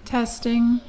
Testing.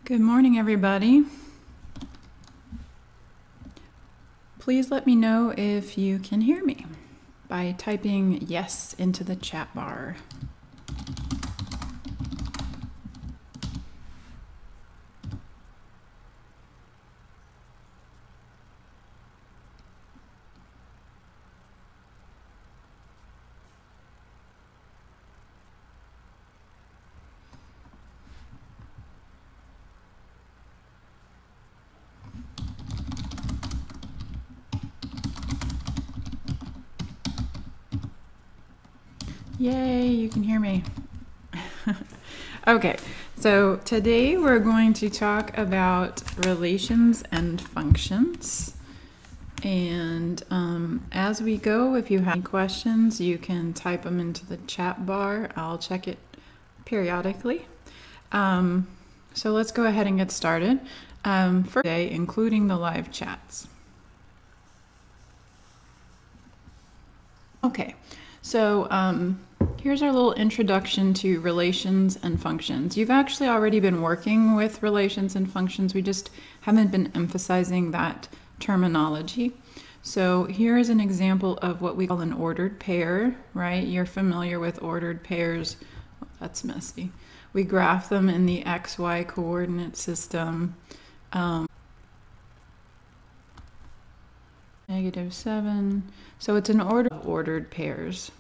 Good morning, everybody. Please let me know if you can hear me by typing yes into the chat bar. Yay, you can hear me. Okay, so today we're going to talk about relations and functions. And as we go, if you have any questions, you can type them into the chat bar. I'll check it periodically. So let's go ahead and get started for today, including the live chats. Okay, so here's our little introduction to relations and functions. You've actually already been working with relations and functions. We just haven't been emphasizing that terminology. So here is an example of what we call an ordered pair, right? You're familiar with ordered pairs. Oh, that's messy. We graph them in the XY coordinate system. -7. So it's an order of ordered pairs.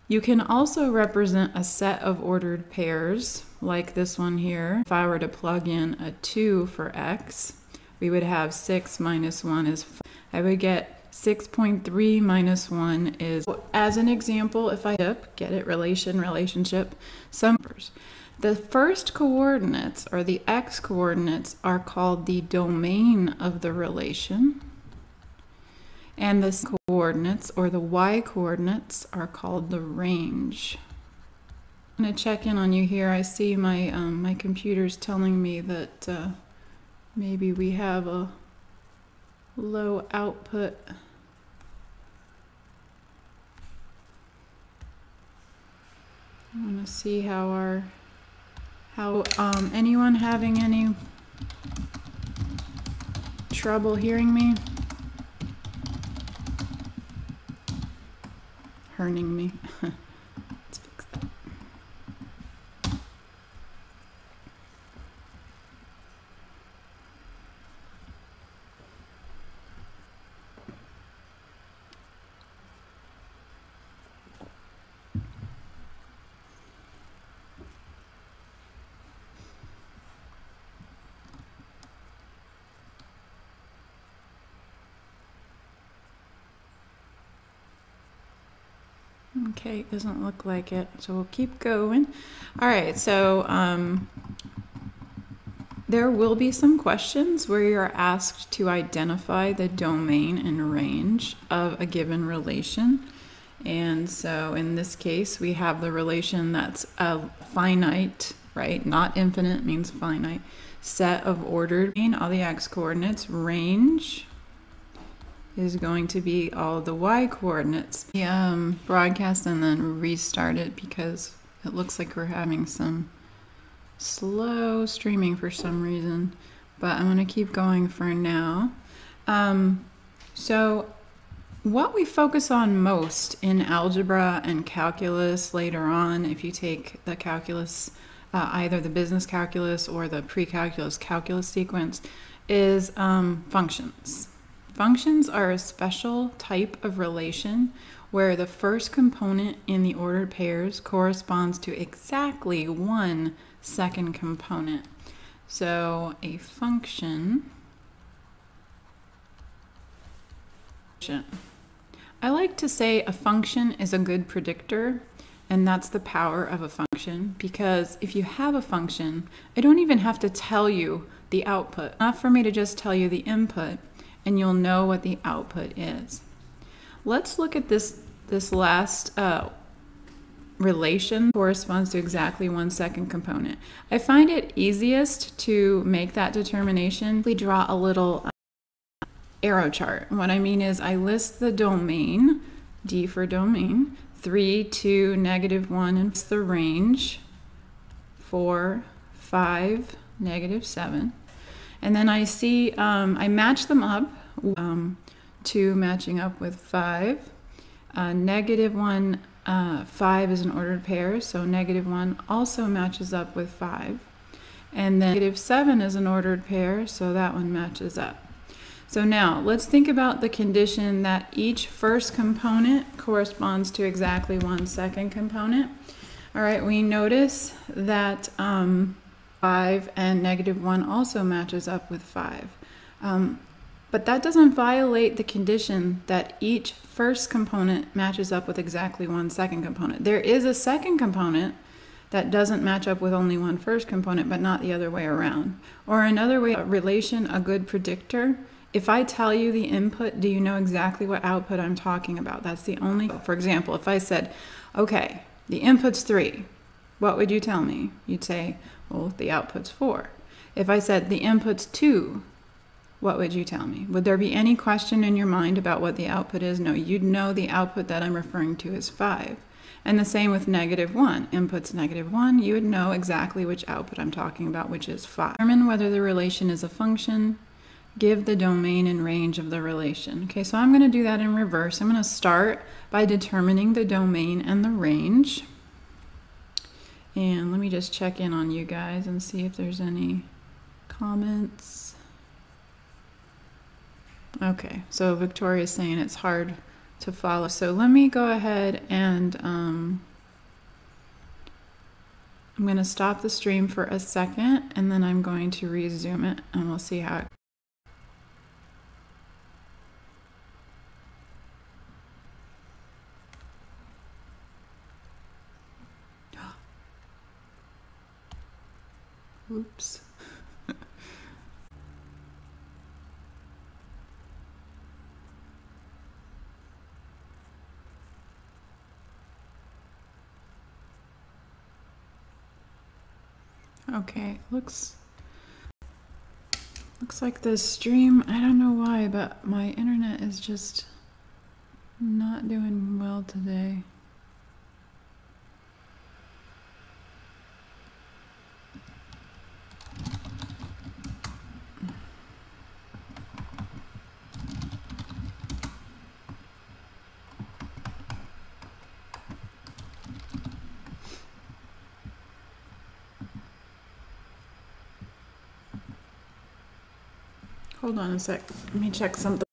You can also represent a set of ordered pairs like this one here. If I were to plug in a 2 for x, we would have 6 minus 1 is 5. I would get 6.3 minus 1 is, as an example, if I get it, relationship, some numbers. The first coordinates, or the x coordinates, are called the domain of the relation. And the coordinates, or the y coordinates, are called the range. I'm going to check in on you here. I see my my computer's telling me that maybe we have a low output. I want to see how anyone having any trouble hearing me? Hurting me. Let's fix that. Okay, doesn't look like it, so we'll keep going. All right, so there will be some questions where you're asked to identify the domain and range of a given relation. And so in this case, we have the relation that's a finite, right? Not infinite, means finite. Set of ordered, all the x coordinates. Range is going to be all the y coordinates. Broadcast and then restart it because it looks like we're having some slow streaming for some reason, but I'm going to keep going for now. So what we focus on most in algebra and calculus later on, if you take the calculus, either the business calculus or the pre-calculus calculus sequence, is functions. Functions are a special type of relation where the first component in the ordered pairs corresponds to exactly one second component. So a function, I like to say a function is a good predictor, and that's the power of a function, because if you have a function, I don't even have to tell you the output. Enough for me to just tell you the input, and you'll know what the output is. Let's look at this last relation corresponds to exactly one second component. I find it easiest to make that determination. We draw a little arrow chart. What I mean is I list the domain, D for domain, 3, 2, -1, and the range, 4, 5, -7. And then I see, I match them up, 2 matching up with 5. -1, 5 is an ordered pair, so -1 also matches up with 5. And then -7 is an ordered pair, so that one matches up. So now let's think about the condition that each first component corresponds to exactly one second component. All right, we notice that 5 and -1 also matches up with 5. But that doesn't violate the condition that each first component matches up with exactly one second component. There is a second component that doesn't match up with only one first component, but not the other way around. Or another way, a relation, a good predictor. If I tell you the input, do you know exactly what output I'm talking about? That's the only, for example, if I said, okay, the input's 3, what would you tell me? You'd say, well, the output's 4. If I said the input's 2, what would you tell me? Would there be any question in your mind about what the output is? No, you'd know the output that I'm referring to is 5. And the same with -1. Input's -1, you would know exactly which output I'm talking about, which is 5. Determine whether the relation is a function. Give the domain and range of the relation. Okay, so I'm going to do that in reverse. I'm going to start by determining the domain and the range. And let me just check in on you guys and see if there's any comments. Okay, so Victoria's saying it's hard to follow. So let me go ahead and I'm going to stop the stream for a second, and then I'm going to resume it, and we'll see how it oops. Okay, looks like the stream, I don't know why, but my internet is just not doing well today. Hold on a sec. Let me check something.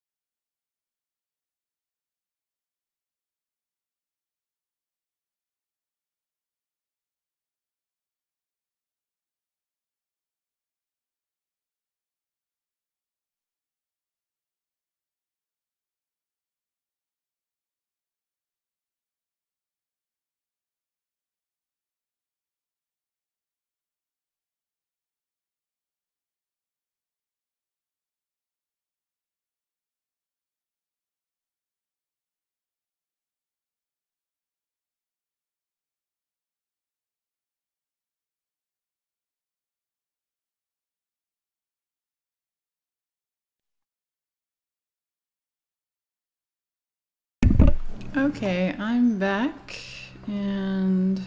Okay, I'm back, and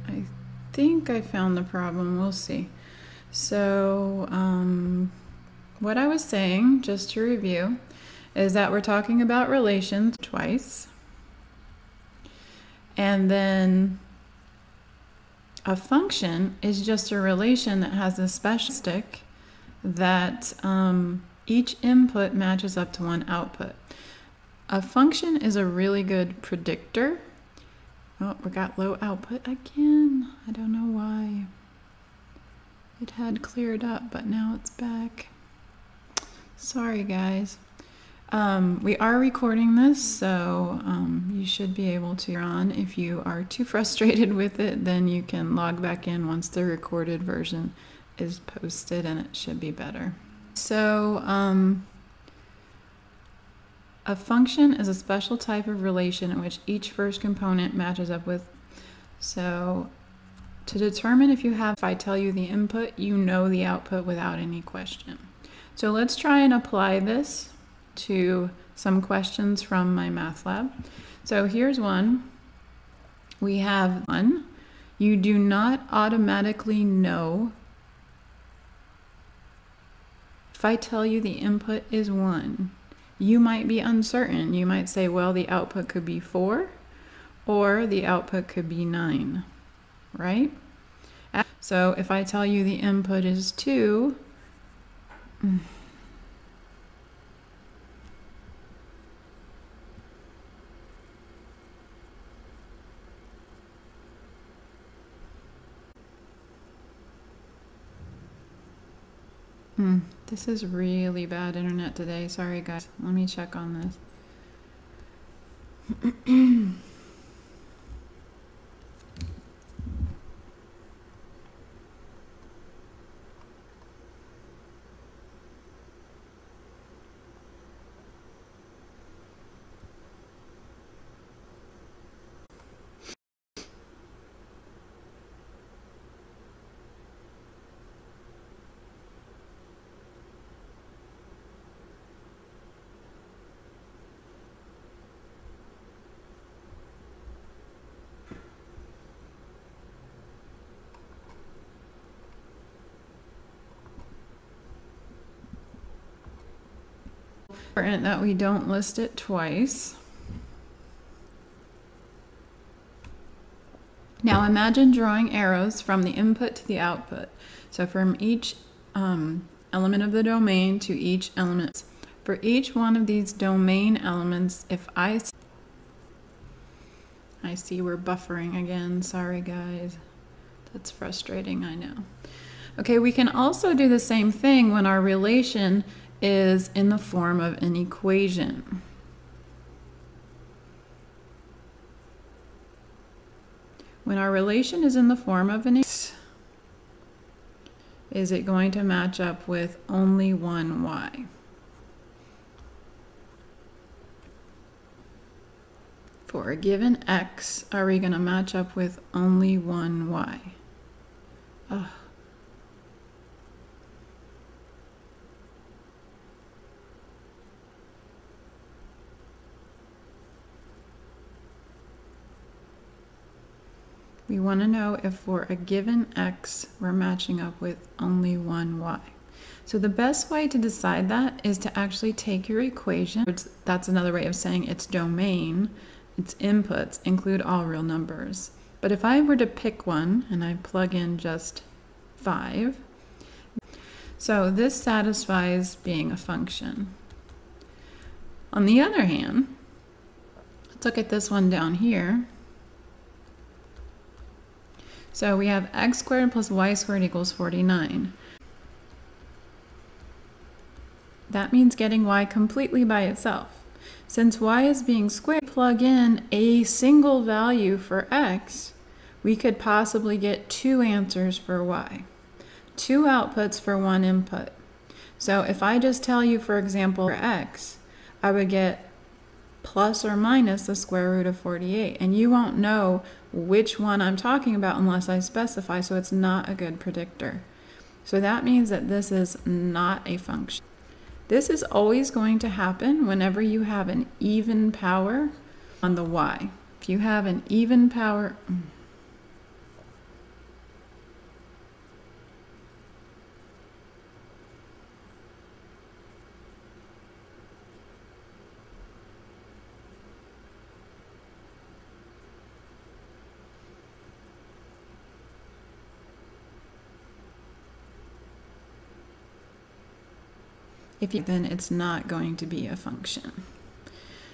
I think I found the problem. We'll see. So, what I was saying, just to review, is that we're talking about relations twice. And then a function is just a relation that has a special stick that each input matches up to one output. A function is a really good predictor. Oh, we got low output again. I don't know why. It had cleared up, but now it's back. Sorry, guys. We are recording this, so you should be able to on. If you are too frustrated with it, then you can log back in once the recorded version is posted, and it should be better. So, a function is a special type of relation in which each first component matches up with. So to determine if I tell you the input, you know the output without any question. So let's try and apply this to some questions from my math lab. So here's one. We have one. You do not automatically know If I tell you the input is 1, you might be uncertain. You might say, well, the output could be 4 or the output could be 9, right? So if I tell you the input is 2, this is really bad internet today. Sorry, guys. Let me check on this. Important that we don't list it twice. Now imagine drawing arrows from the input to the output. So from each element of the domain to each element. For each one of these domain elements, if I see we're buffering again. Sorry, guys. That's frustrating, I know. Okay, we can also do the same thing when our relation is in the form of an equation. When our relation is in the form of an equation, is it going to match up with only one y? For a given x, are we going to match up with only one y? Ugh. We want to know if for a given x, we're matching up with only one y. So the best way to decide that is to actually take your equation. That's another way of saying its domain, its inputs, include all real numbers. But if I were to pick one and I plug in just 5, so this satisfies being a function. On the other hand, let's look at this one down here. So we have x squared plus y squared equals 49. That means getting y completely by itself. Since y is being squared, plug in a single value for x, we could possibly get 2 answers for y. 2 outputs for 1 input. So if I just tell you, for example, for x, I would get plus or minus the square root of 48. And you won't know which one I'm talking about unless I specify, so it's not a good predictor. So that means that this is not a function. This is always going to happen whenever you have an even power on the y. If you have an even power, then it's not going to be a function.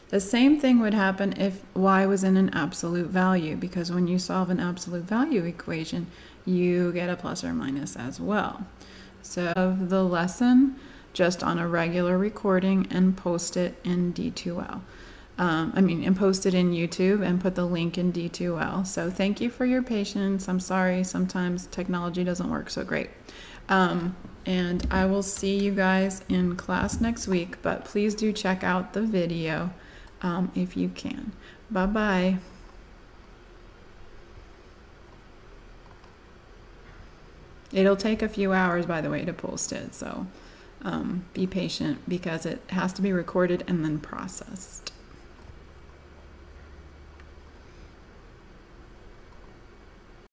The same thing would happen if y was in an absolute value, because when you solve an absolute value equation, you get a plus or minus as well. So of the lesson, just on a regular recording and post it in D2L. And post it in YouTube and put the link in D2L. So thank you for your patience. I'm sorry, sometimes technology doesn't work so great. And I will see you guys in class next week, but please do check out the video if you can. Bye-bye. It'll take a few hours, by the way, to post it, so be patient because it has to be recorded and then processed.